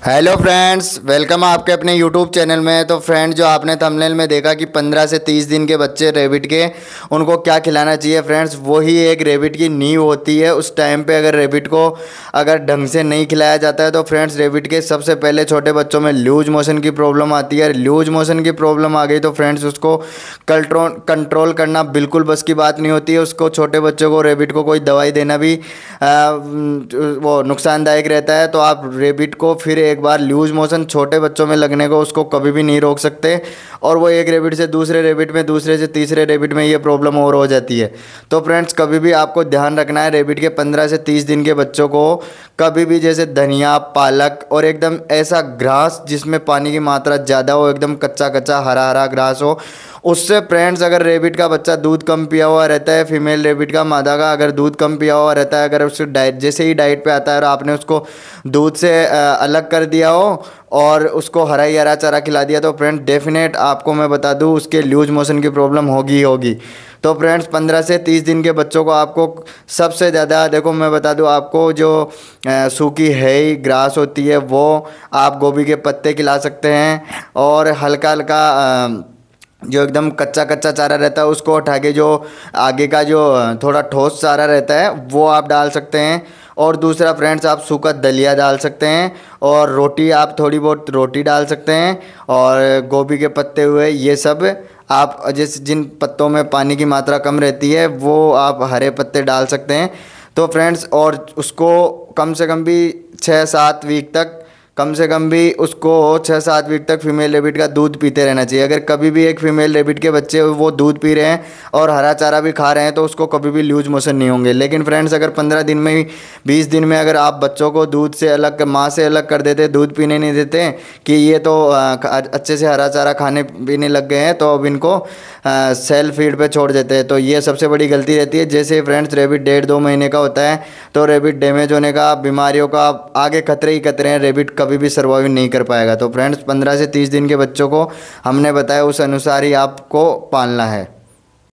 Hello friends, welcome आपके अपने YouTube channel में। तो फ्रेंड, जो आपने थंबनेल में देखा कि 15 से 30 दिन के बच्चे रेबिट के उनको क्या खिलाना चाहिए फ्रेंड्स, वही एक रेबिट की नींव होती है। उस टाइम पे अगर रेबिट को अगर ढंग से नहीं खिलाया जाता है तो फ्रेंड्स रेबिट के सबसे पहले छोटे बच्चों में लूज मोशन की प्रॉब्लम आती है। लूज मोशन की प्रॉब्लम आ गई तो फ्रेंड्स उसको कंट्रोल करना बिल्कुल बस की बात नहीं होती है। उसको छोटे बच्चों को रेबिट को कोई दवाई देना भी वो नुकसानदायक रहता है। तो आप रेबिट को फिर एक बार लूज मोशन छोटे बच्चों में लगने को उसको कभी भी नहीं रोक सकते, और वो एक रेबिट से दूसरे रेबिट में, दूसरे से तीसरे रेबिट में ये प्रॉब्लम और हो जाती है। तो फ्रेंड्स, कभी भी आपको ध्यान रखना है, रेबिट के 15 से 30 दिन के बच्चों को कभी भी जैसे धनिया, पालक और एकदम ऐसा घास जिसमें पानी की मात्रा ज़्यादा हो, एकदम कच्चा कच्चा हरा हरा घास हो, उससे फ्रेंड्स अगर रेबिट का बच्चा दूध कम पिया हुआ रहता है, फीमेल रेबिट का, मादा का अगर दूध कम पिया हुआ रहता है, अगर उसकी डाइट जैसे ही डाइट पे आता है और आपने उसको दूध से अलग कर दिया हो और उसको हरा ही हरा चारा खिला दिया, तो फ्रेंड्स डेफिनेट आपको मैं बता दूं उसके लूज मोशन की प्रॉब्लम होगी ही होगी। तो फ्रेंड्स 15 से 30 दिन के बच्चों को आपको सबसे ज़्यादा, देखो मैं बता दूं आपको, जो सूखी है ग्रास होती है वो आप गोभी के पत्ते खिला सकते हैं, और हल्का हल्का जो एकदम कच्चा कच्चा चारा रहता है उसको उठा के जो आगे का जो थोड़ा ठोस चारा रहता है वो आप डाल सकते हैं। और दूसरा फ्रेंड्स, आप सूखा दलिया डाल सकते हैं, और रोटी आप थोड़ी बहुत रोटी डाल सकते हैं, और गोभी के पत्ते हुए ये सब आप जिस जिन पत्तों में पानी की मात्रा कम रहती है वो आप हरे पत्ते डाल सकते हैं। तो फ्रेंड्स, और उसको कम से कम भी 6-7 वीक तक, कम से कम भी उसको 6-7 वीक तक फीमेल रेबिट का दूध पीते रहना चाहिए। अगर कभी भी एक फीमेल रेबिट के बच्चे वो दूध पी रहे हैं और हरा चारा भी खा रहे हैं तो उसको कभी भी लूज मोशन नहीं होंगे। लेकिन फ्रेंड्स, अगर 15 दिन में ही, 20 दिन में अगर आप बच्चों को दूध से अलग, माँ से अलग कर देते, दूध पीने नहीं देते कि ये तो अच्छे से हरा चारा खाने पीने लग गए हैं, तो अब इनको सेल्फ फीड पे छोड़ देते हैं, तो ये सबसे बड़ी गलती रहती है। जैसे फ्रेंड्स रेबिट 1.5-2 महीने का होता है तो रेबिट डैमेज होने का, बीमारियों का आगे खतरे ही खतरे हैं, रेबिट कभी भी सर्वाइव नहीं कर पाएगा। तो फ्रेंड्स 15 से 30 दिन के बच्चों को हमने बताया उस अनुसार ही आपको पालना है।